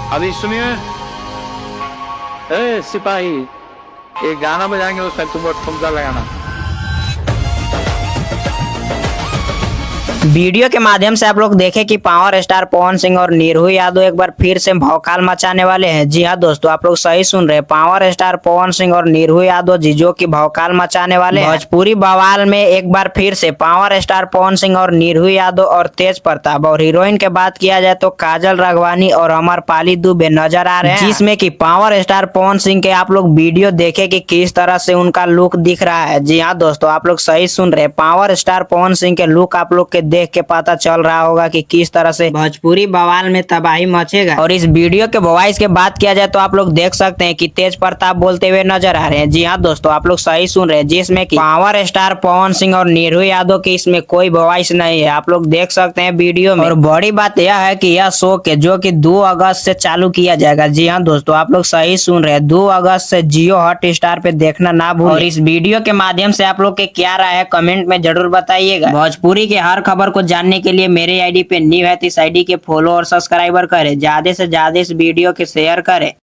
अभी सुनिए। ए सिपाही, एक गाना बजाएंगे, उसमें तुम ठुमका लगाना। वीडियो के माध्यम से आप लोग देखें कि पावर स्टार पवन सिंह और नीरू यादव एक बार फिर से भौकाल मचाने वाले हैं। जी हाँ दोस्तों, आप लोग सही सुन रहे हैं। पावर स्टार पवन सिंह और नीरू यादव जी जो कि भौकाल मचाने वाले हैं। भोजपुरी बवाल में एक बार फिर से पावर स्टार पवन सिंह और नीरू यादव और तेज प्रताप, और हीरोइन के बात किया जाए तो काजल राघवानी और अमरपाली दुबे नजर आ रहे हैं, जिसमें कि पावर स्टार पवन सिंह के आप लोग वीडियो देखे कि किस तरह से उनका लुक दिख रहा है। जी हाँ दोस्तों, आप लोग सही सुन रहे हैं। पावर स्टार पवन सिंह के लुक आप लोग के देख के पता चल रहा होगा कि किस तरह से भोजपुरी बवाल में तबाही मचेगा। और इस वीडियो के वॉइस के बात किया जाए तो आप लोग देख सकते हैं कि तेज प्रताप बोलते हुए नजर आ रहे हैं। जी हाँ दोस्तों, आप लोग सही सुन रहे हैं, जिसमें कि पावर स्टार पवन सिंह और नीरू यादव की इसमें कोई वॉइस नहीं है। आप लोग देख सकते हैं वीडियो में। और बड़ी बात यह है कि यह शो के जो कि 2 अगस्त से चालू किया जाएगा। जी हाँ दोस्तों, आप लोग सही सुन रहे हैं, 2 अगस्त से जियो हॉट स्टार पे देखना ना भूलें। और इस वीडियो के माध्यम से आप लोग के क्या राय है कमेंट में जरूर बताइएगा। भोजपुरी के हर खबर को जानने के लिए मेरे आईडी पे न्यू है तो इस आईडी के फॉलो और सब्सक्राइबर करें। ज्यादा से ज्यादा इस वीडियो के शेयर करें।